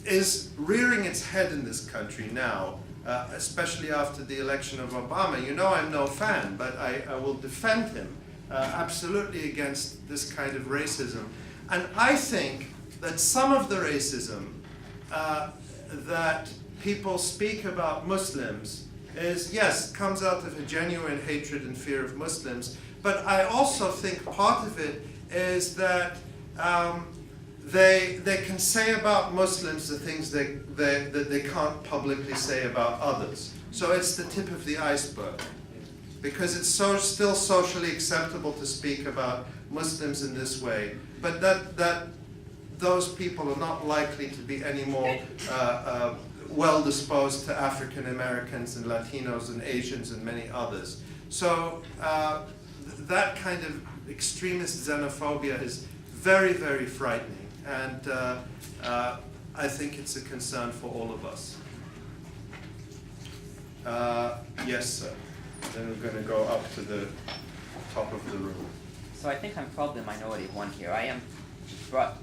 is rearing its head in this country now, especially after the election of Obama. You know I'm no fan, but I will defend him absolutely against this kind of racism. And I think that some of the racism that people speak about Muslims is, yes, comes out of a genuine hatred and fear of Muslims, but I also think part of it is that they can say about Muslims the things that they can't publicly say about others. So it's the tip of the iceberg, because it's still socially acceptable to speak about Muslims in this way, but that those people are not likely to be any more well disposed to African Americans and Latinos and Asians and many others. So that kind of extremist xenophobia is very, very frightening, and I think it's a concern for all of us. Yes, sir. Then we're going to go up to the top of the room. So I think I'm probably the minority of one here. I am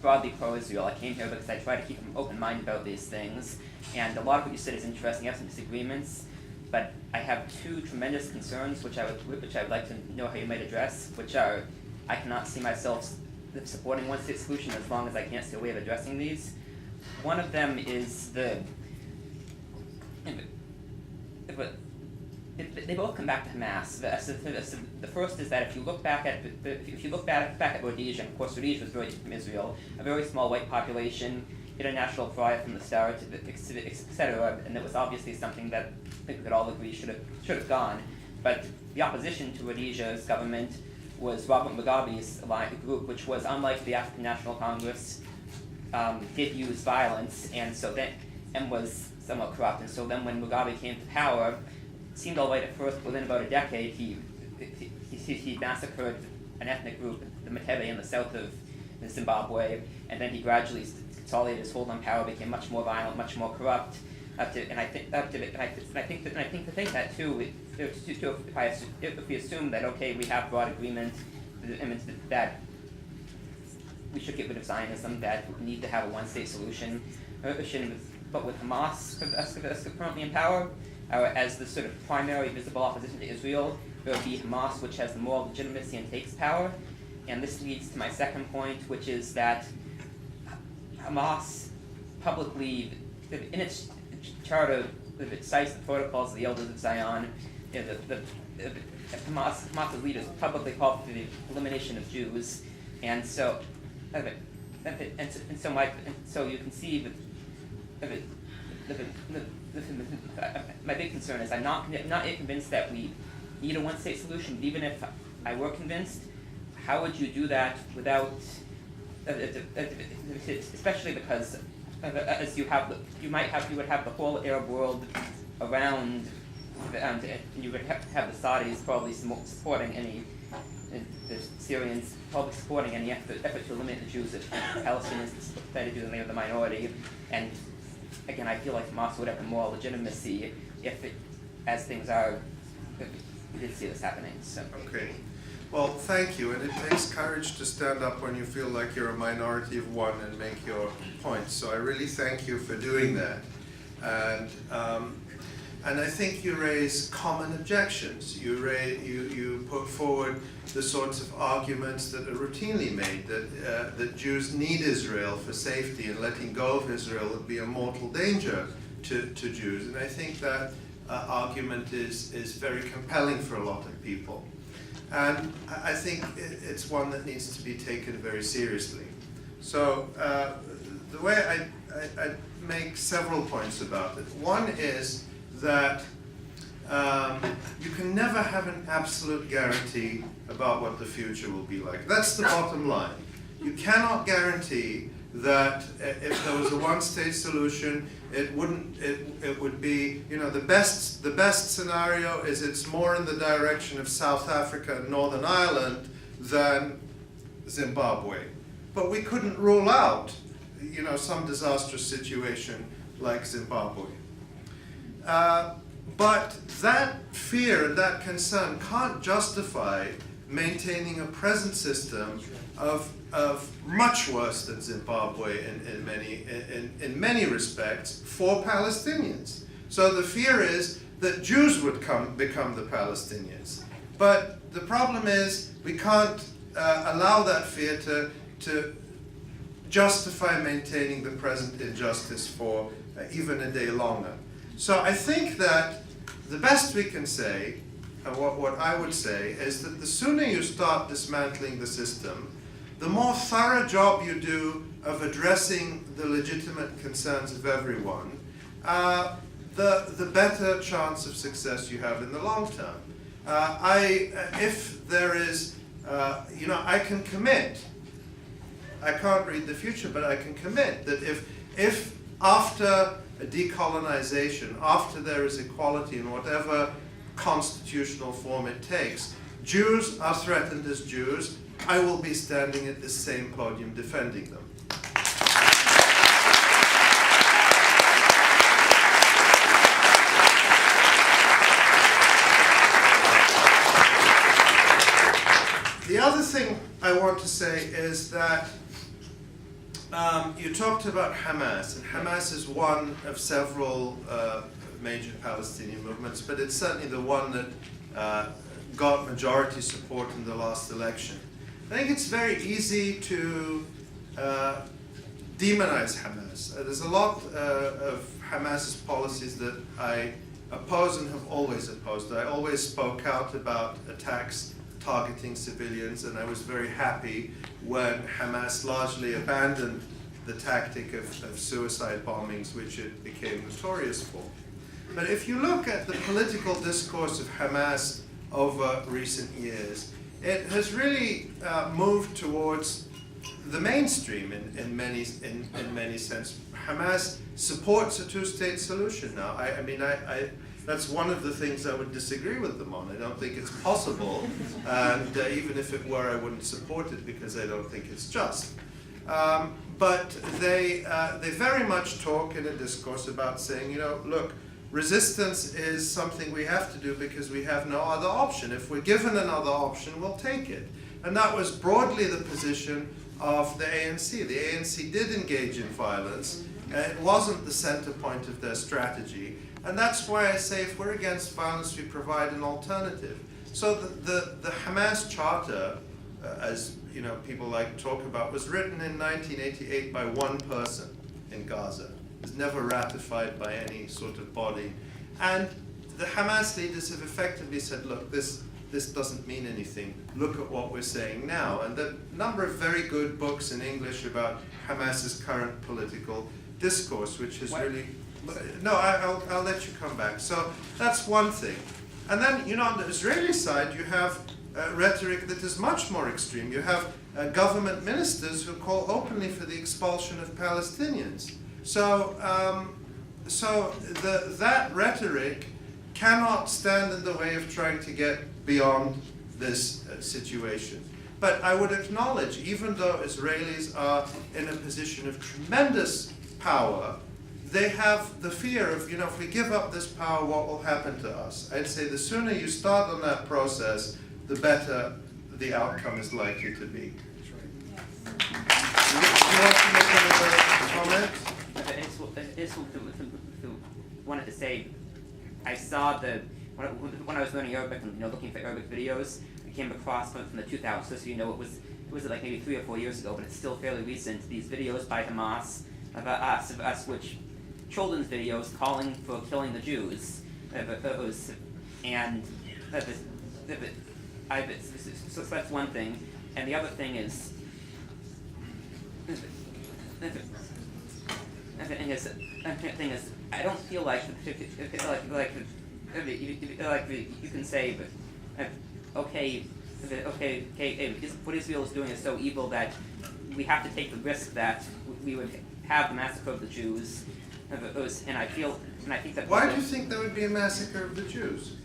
broadly pro-Israel. I came here because I try to keep an open mind about these things, and a lot of what you said is interesting. I have some disagreements, but I have two tremendous concerns which I would like to know how you might address, which are, I cannot see myself supporting one-state solution as long as I can't see a way of addressing these. One of them is they both come back to Hamas. The first is that if you look back at Rhodesia, and of course Rhodesia was very different from Israel, a very small white population, international pride from the start, etc., and it was obviously something that I think we could all agree should have gone. But the opposition to Rhodesia's government was Robert Mugabe's group, which was, unlike the African National Congress, did use violence, and was somewhat corrupt. And so then when Mugabe came to power, it seemed all right at first. Within about a decade, he massacred an ethnic group, the Matebe, in the south of Zimbabwe, and then he gradually consolidated his hold on power, became much more violent, much more corrupt. I think that too, if we assume that okay, we have broad agreement that we should get rid of Zionism, that we need to have a one-state solution, but with Hamas currently in power, as the sort of primary visible opposition to Israel, there will be Hamas, which has the moral legitimacy and takes power. And this leads to my second point, which is that Hamas publicly, in its charter, it cites the protocols of the Elders of Zion. Hamas's leaders publicly called for the elimination of Jews, and so you can see that my big concern is I'm not yet convinced that we need a one-state solution. But even if I were convinced, how would you do that without, especially because as you would have the whole Arab world around, and you would have the Saudis probably supporting the Syrians probably supporting any effort to eliminate the Jews if Palestinians decided to do the minority. And again, I feel like Hamas would have the moral legitimacy if as things are, we did see this happening. So. Okay. Well, thank you. And it takes courage to stand up when you feel like you're a minority of one and make your points. So I really thank you for doing that. And I think you raise common objections. You put forward the sorts of arguments that are routinely made, that Jews need Israel for safety, and letting go of Israel would be a mortal danger to Jews. And I think that argument is very compelling for a lot of people. And I think it's one that needs to be taken very seriously. So the way I make several points about it. One is that you can never have an absolute guarantee about what the future will be like. That's the bottom line. You cannot guarantee that if there was a one-state solution, it would be, the best scenario is it's more in the direction of South Africa and Northern Ireland than Zimbabwe. But we couldn't rule out, some disastrous situation like Zimbabwe. But that fear and that concern can't justify maintaining a present system of much worse than Zimbabwe in many respects for Palestinians. So the fear is that Jews would become the Palestinians. But the problem is we can't allow that fear to justify maintaining the present injustice for even a day longer. So I think that the best we can say, and what I would say, is that the sooner you start dismantling the system, the more thorough job you do of addressing the legitimate concerns of everyone, the better chance of success you have in the long term. If there is, I can commit. I can't read the future, but I can commit that if after decolonization, after there is equality in whatever constitutional form it takes, Jews are threatened as Jews, I will be standing at this same podium defending them. The other thing I want to say is that you talked about Hamas, and Hamas is one of several major Palestinian movements, but it's certainly the one that got majority support in the last election. I think it's very easy to demonize Hamas. There's a lot of Hamas's policies that I oppose and have always opposed. I always spoke out about attacks targeting civilians, and I was very happy when Hamas largely abandoned the tactic of suicide bombings, which it became notorious for. But if you look at the political discourse of Hamas over recent years, it has really moved towards the mainstream in many senses. Hamas supports a two-state solution now. That's one of the things I would disagree with them on. I don't think it's possible, and even if it were, I wouldn't support it because I don't think it's just. But they very much talk in a discourse about saying, look, resistance is something we have to do because we have no other option. If we're given another option, we'll take it. And that was broadly the position of the ANC. The ANC did engage in violence. It wasn't the center point of their strategy. And that's why I say if we're against violence, we provide an alternative. So the Hamas Charter, as people like to talk about, was written in 1988 by one person in Gaza. It was never ratified by any sort of body. And the Hamas leaders have effectively said, look, this doesn't mean anything. Look at what we're saying now. And the number of very good books in English about Hamas's current political discourse, which has really... No, I'll let you come back. So that's one thing. And then, on the Israeli side, you have rhetoric that is much more extreme. You have government ministers who call openly for the expulsion of Palestinians. So, that rhetoric cannot stand in the way of trying to get beyond this situation. But I would acknowledge, even though Israelis are in a position of tremendous power, they have the fear of, if we give up this power, what will happen to us? I'd say the sooner you start on that process, the better the outcome is likely to be. Do you want to make another comment? I just wanted to say, I saw when I was learning Arabic and looking for Arabic videos, I came across from the 2000s. So it was like maybe 3 or 4 years ago, but it's still fairly recent. These videos by Hamas of us, which children's videos calling for killing the Jews, so that's one thing, and the other thing is. I don't feel like you can say, what Israel is doing is so evil that we have to take the risk that we would have the massacre of the Jews, and I think that. Why do you think there would be a massacre of the Jews?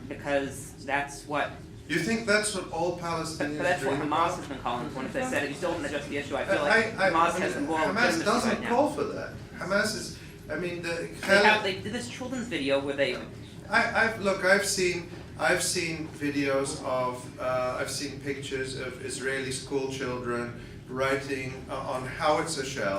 Because that's what. You think that's what all Palestinians But that's what dream Hamas about? has been calling for. And if they said it, you still haven't addressed the issue. I feel like Hamas has involved Hamas doesn't right now. call for that. Hamas is, They did this children's video where they. I've seen I've seen videos of, I've seen pictures of Israeli school children writing on howitzer shells